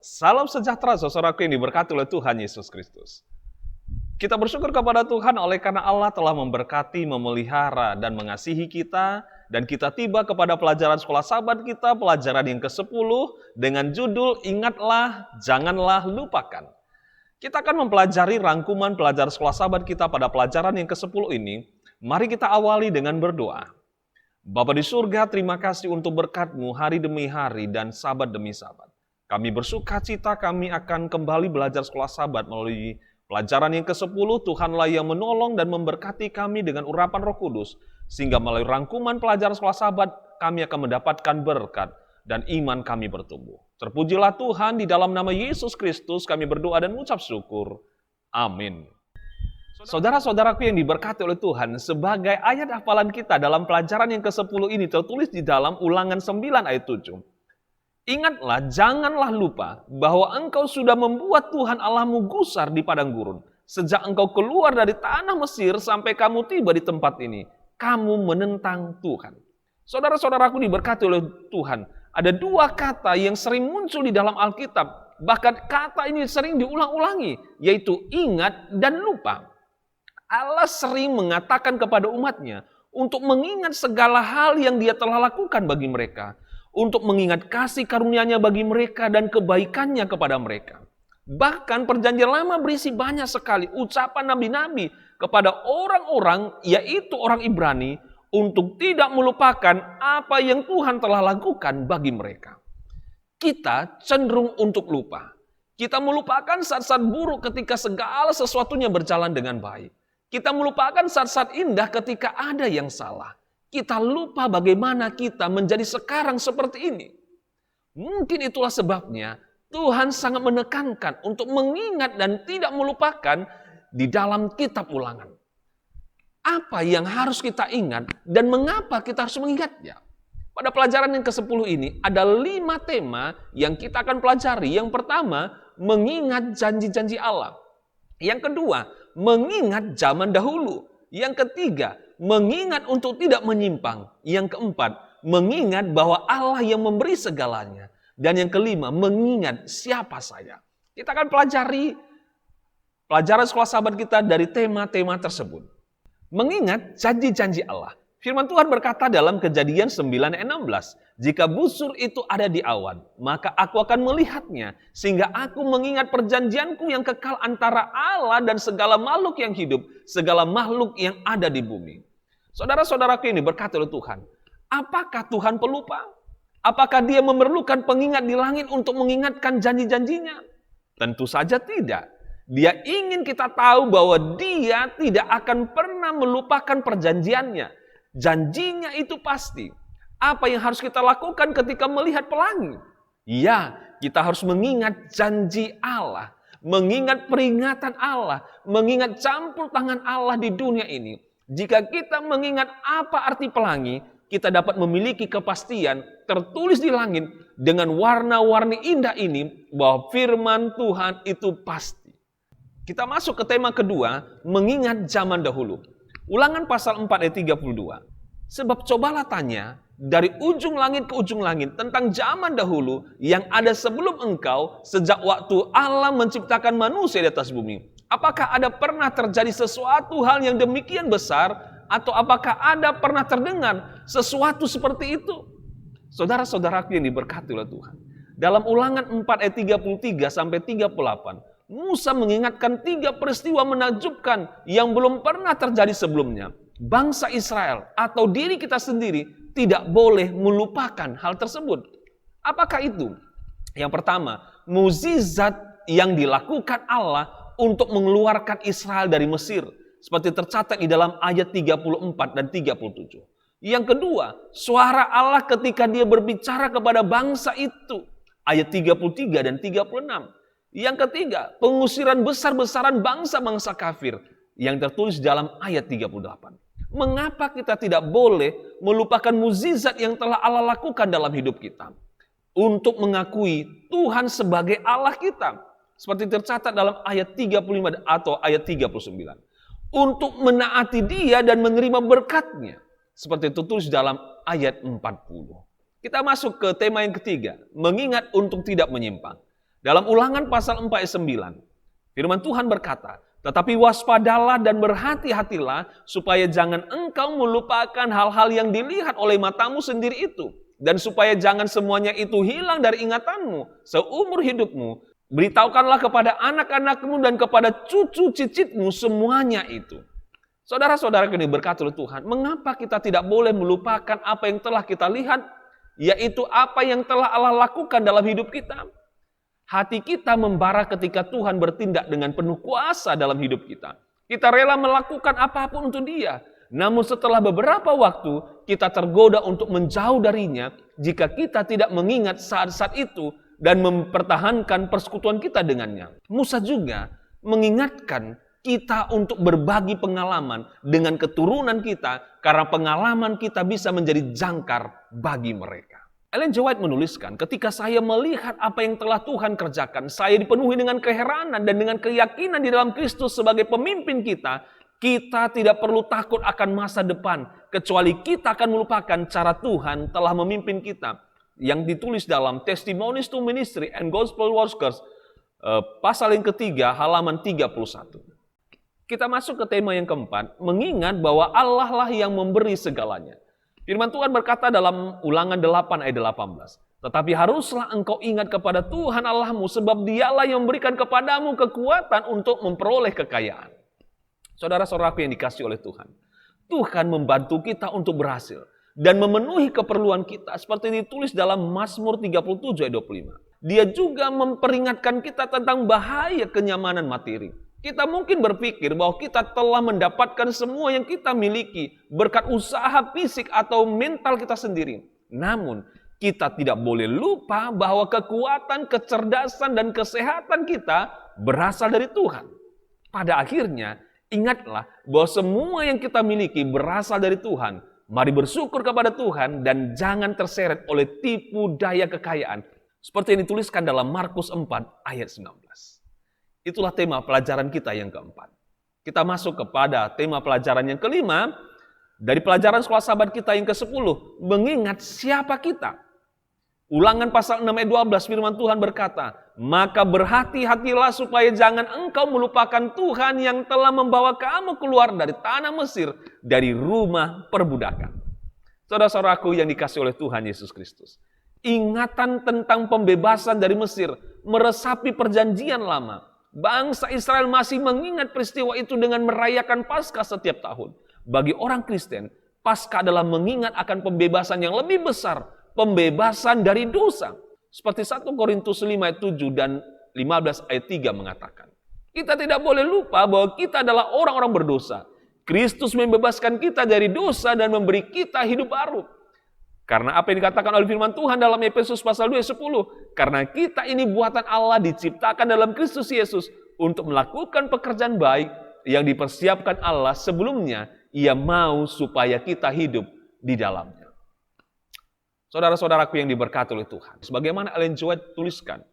Salam sejahtera saudaraku yang diberkati oleh Tuhan Yesus Kristus. Kita bersyukur kepada Tuhan oleh karena Allah telah memberkati, memelihara, dan mengasihi kita. Dan kita tiba kepada pelajaran sekolah sahabat kita, pelajaran yang ke-10 dengan judul Ingatlah, Janganlah Lupakan. Kita akan mempelajari rangkuman pelajaran sekolah sahabat kita pada pelajaran yang ke-10 ini. Mari kita awali dengan berdoa. Bapa di surga, terima kasih untuk berkat-Mu hari demi hari dan sahabat demi sahabat. Kami bersuka cita kami akan kembali belajar sekolah sahabat melalui pelajaran yang ke-10. Tuhanlah yang menolong dan memberkati kami dengan urapan Roh Kudus. Sehingga melalui rangkuman pelajaran sekolah sahabat kami akan mendapatkan berkat dan iman kami bertumbuh. Terpujilah Tuhan, di dalam nama Yesus Kristus kami berdoa dan mengucap syukur. Amin. Saudara-saudaraku yang diberkati oleh Tuhan, sebagai ayat hafalan kita dalam pelajaran yang ke-10 ini tertulis di dalam Ulangan 9 ayat 7. Ingatlah, janganlah lupa bahwa engkau sudah membuat Tuhan Allahmu gusar di padang gurun. Sejak engkau keluar dari tanah Mesir sampai kamu tiba di tempat ini, kamu menentang Tuhan. Saudara-saudaraku diberkati oleh Tuhan, ada dua kata yang sering muncul di dalam Alkitab. Bahkan kata ini sering diulang-ulangi, yaitu ingat dan lupa. Allah sering mengatakan kepada umatnya untuk mengingat segala hal yang Dia telah lakukan bagi mereka. Untuk mengingat kasih karunia-Nya bagi mereka dan kebaikannya kepada mereka. Bahkan perjanjian lama berisi banyak sekali ucapan nabi-nabi kepada orang-orang, yaitu orang Ibrani, untuk tidak melupakan apa yang Tuhan telah lakukan bagi mereka. Kita cenderung untuk lupa. Kita melupakan saat-saat buruk ketika segala sesuatunya berjalan dengan baik. Kita melupakan saat-saat indah ketika ada yang salah. Kita lupa bagaimana kita menjadi sekarang seperti ini. Mungkin itulah sebabnya Tuhan sangat menekankan untuk mengingat dan tidak melupakan di dalam kitab Ulangan. Apa yang harus kita ingat dan mengapa kita harus mengingatnya? Pada pelajaran yang ke-10 ini ada 5 tema yang kita akan pelajari. Yang pertama, mengingat janji-janji Allah. Yang kedua, mengingat zaman dahulu. Yang ketiga, mengingat untuk tidak menyimpang. Yang keempat, mengingat bahwa Allah yang memberi segalanya. Dan yang kelima, mengingat siapa saya. Kita akan pelajari pelajaran sekolah sahabat kita dari tema-tema tersebut. Mengingat janji-janji Allah. Firman Tuhan berkata dalam Kejadian 9 ayat 16, jika busur itu ada di awan, maka aku akan melihatnya, sehingga aku mengingat perjanjianku yang kekal antara Allah dan segala makhluk yang hidup, segala makhluk yang ada di bumi. Saudara-saudaraku ini berkata oleh Tuhan, apakah Tuhan pelupa? Apakah Dia memerlukan pengingat di langit untuk mengingatkan janji-janjinya? Tentu saja tidak. Dia ingin kita tahu bahwa Dia tidak akan pernah melupakan perjanjiannya. Janjinya itu pasti. Apa yang harus kita lakukan ketika melihat pelangi? Ya, kita harus mengingat janji Allah, mengingat peringatan Allah, mengingat campur tangan Allah di dunia ini. Jika kita mengingat apa arti pelangi, kita dapat memiliki kepastian tertulis di langit dengan warna-warni indah ini bahwa firman Tuhan itu pasti. Kita masuk ke tema kedua, mengingat zaman dahulu. Ulangan pasal 4 ayat 32. Sebab cobalah tanya dari ujung langit ke ujung langit tentang zaman dahulu yang ada sebelum engkau sejak waktu Allah menciptakan manusia di atas bumi. Apakah ada pernah terjadi sesuatu hal yang demikian besar atau apakah ada pernah terdengar sesuatu seperti itu? Saudara-saudaraku yang diberkati oleh Tuhan. Dalam Ulangan 4 ayat 33 sampai 38. Musa mengingatkan 3 peristiwa menakjubkan yang belum pernah terjadi sebelumnya. Bangsa Israel atau diri kita sendiri tidak boleh melupakan hal tersebut. Apakah itu? Yang pertama, mukjizat yang dilakukan Allah untuk mengeluarkan Israel dari Mesir. Seperti tercatat di dalam ayat 34 dan 37. Yang kedua, suara Allah ketika Dia berbicara kepada bangsa itu. Ayat 33 dan 36. Yang ketiga, pengusiran besar-besaran bangsa-bangsa kafir yang tertulis dalam ayat 38. Mengapa kita tidak boleh melupakan mukjizat yang telah Allah lakukan dalam hidup kita? Untuk mengakui Tuhan sebagai Allah kita. Seperti tercatat dalam ayat 35 atau ayat 39. Untuk menaati Dia dan menerima berkat-Nya. Seperti tertulis dalam ayat 40. Kita masuk ke tema yang ketiga, mengingat untuk tidak menyimpang. Dalam Ulangan pasal 4 ayat 9, firman Tuhan berkata, tetapi waspadalah dan berhati-hatilah supaya jangan engkau melupakan hal-hal yang dilihat oleh matamu sendiri itu. Dan supaya jangan semuanya itu hilang dari ingatanmu seumur hidupmu. Beritahukanlah kepada anak-anakmu dan kepada cucu cicitmu semuanya itu. Saudara-saudara yang diberkati oleh Tuhan, mengapa kita tidak boleh melupakan apa yang telah kita lihat, yaitu apa yang telah Allah lakukan dalam hidup kita? Hati kita membara ketika Tuhan bertindak dengan penuh kuasa dalam hidup kita. Kita rela melakukan apapun untuk Dia. Namun setelah beberapa waktu, kita tergoda untuk menjauh darinya jika kita tidak mengingat saat-saat itu dan mempertahankan persekutuan kita dengannya. Musa juga mengingatkan kita untuk berbagi pengalaman dengan keturunan kita, karena pengalaman kita bisa menjadi jangkar bagi mereka. Ellen G. White menuliskan, ketika saya melihat apa yang telah Tuhan kerjakan, saya dipenuhi dengan keheranan dan dengan keyakinan di dalam Kristus sebagai pemimpin kita. Kita tidak perlu takut akan masa depan, kecuali kita akan melupakan cara Tuhan telah memimpin kita. Yang ditulis dalam Testimonies to Ministry and Gospel Workers, pasal yang ketiga, halaman 31. Kita masuk ke tema yang keempat, mengingat bahwa Allah lah yang memberi segalanya. Firman Tuhan berkata dalam Ulangan 8 ayat 18, tetapi haruslah engkau ingat kepada Tuhan Allahmu, sebab Dialah yang memberikan kepadamu kekuatan untuk memperoleh kekayaan. Saudara-saudaraku yang dikasihi oleh Tuhan, Tuhan membantu kita untuk berhasil dan memenuhi keperluan kita seperti ditulis dalam Mazmur 37 ayat 25. Dia juga memperingatkan kita tentang bahaya kenyamanan materi. Kita mungkin berpikir bahwa kita telah mendapatkan semua yang kita miliki berkat usaha fisik atau mental kita sendiri. Namun, kita tidak boleh lupa bahwa kekuatan, kecerdasan, dan kesehatan kita berasal dari Tuhan. Pada akhirnya, ingatlah bahwa semua yang kita miliki berasal dari Tuhan. Mari bersyukur kepada Tuhan dan jangan terseret oleh tipu daya kekayaan. Seperti yang dituliskan dalam Markus 4 ayat 19. Itulah tema pelajaran kita yang keempat. Kita masuk kepada tema pelajaran yang kelima. Dari pelajaran sekolah sahabat kita yang ke-10. Mengingat siapa kita. Ulangan pasal 6 ayat 12 firman Tuhan berkata, maka berhati-hatilah supaya jangan engkau melupakan Tuhan yang telah membawa kamu keluar dari tanah Mesir, dari rumah perbudakan. Saudara-saudaraku yang dikasihi oleh Tuhan Yesus Kristus. Ingatan tentang pembebasan dari Mesir meresapi perjanjian lama. Bangsa Israel masih mengingat peristiwa itu dengan merayakan Paskah setiap tahun. Bagi orang Kristen, Paskah adalah mengingat akan pembebasan yang lebih besar, pembebasan dari dosa. Seperti 1 Korintus 5 ayat 7 dan 15 ayat 3 mengatakan. Kita tidak boleh lupa bahwa kita adalah orang-orang berdosa. Kristus membebaskan kita dari dosa dan memberi kita hidup baru. Karena apa yang dikatakan oleh firman Tuhan dalam Efesus pasal 2 ayat 10. Karena kita ini buatan Allah diciptakan dalam Kristus Yesus untuk melakukan pekerjaan baik yang dipersiapkan Allah sebelumnya. Ia mau supaya kita hidup di dalamnya. Saudara-saudaraku yang diberkati oleh Tuhan. Sebagaimana Ellen G. White tuliskan.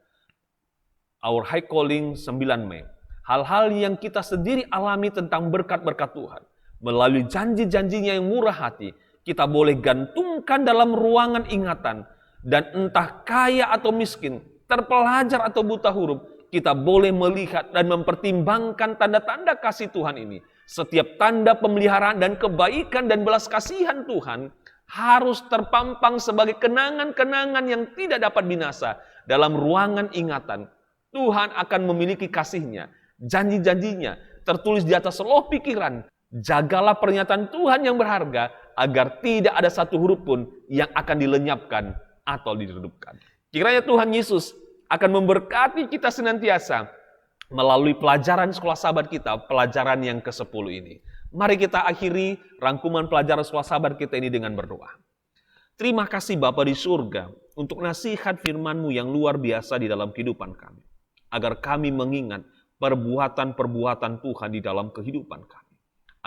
Our High Calling 9 Mei. Hal-hal yang kita sendiri alami tentang berkat-berkat Tuhan. Melalui janji-janjinya yang murah hati. Kita boleh gantungkan dalam ruangan ingatan. Dan entah kaya atau miskin, terpelajar atau buta huruf, kita boleh melihat dan mempertimbangkan tanda-tanda kasih Tuhan ini. Setiap tanda pemeliharaan dan kebaikan dan belas kasihan Tuhan harus terpampang sebagai kenangan-kenangan yang tidak dapat binasa dalam ruangan ingatan. Tuhan akan memiliki kasih-Nya, janji-janjinya tertulis di atas loh pikiran. Jagalah pernyataan Tuhan yang berharga agar tidak ada satu huruf pun yang akan dilenyapkan atau diredupkan. Kiranya Tuhan Yesus akan memberkati kita senantiasa melalui pelajaran sekolah sahabat kita, pelajaran yang ke-10 ini. Mari kita akhiri rangkuman pelajaran sekolah sahabat kita ini dengan berdoa. Terima kasih Bapa di surga untuk nasihat firman-Mu yang luar biasa di dalam kehidupan kami. Agar kami mengingat perbuatan-perbuatan Tuhan di dalam kehidupan kami.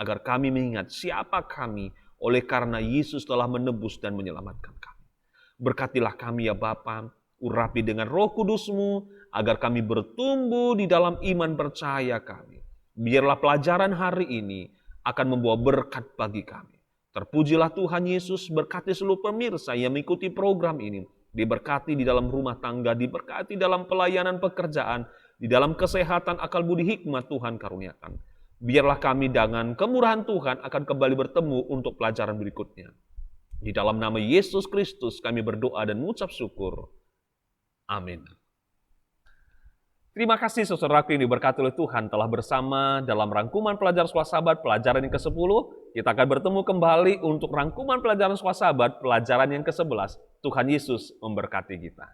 Agar kami mengingat siapa kami oleh karena Yesus telah menebus dan menyelamatkan kami. Berkatilah kami ya Bapa, urapi dengan Roh Kudus-Mu, agar kami bertumbuh di dalam iman percaya kami. Biarlah pelajaran hari ini akan membawa berkat bagi kami. Terpujilah Tuhan Yesus, berkati seluruh pemirsa yang mengikuti program ini. diberkati di dalam rumah tangga, diberkati dalam pelayanan pekerjaan, di dalam kesehatan, akal budi hikmat Tuhan karuniakan. Biarlah kami dengan kemurahan Tuhan akan kembali bertemu untuk pelajaran berikutnya. Di dalam nama Yesus Kristus kami berdoa dan mengucap syukur. Amin. Terima kasih saudaraku yang diberkati oleh Tuhan telah bersama dalam rangkuman pelajaran Sekolah Sabat pelajaran yang ke-10. Kita akan bertemu kembali untuk rangkuman pelajaran Sekolah Sabat pelajaran yang ke-11. Tuhan Yesus memberkati kita.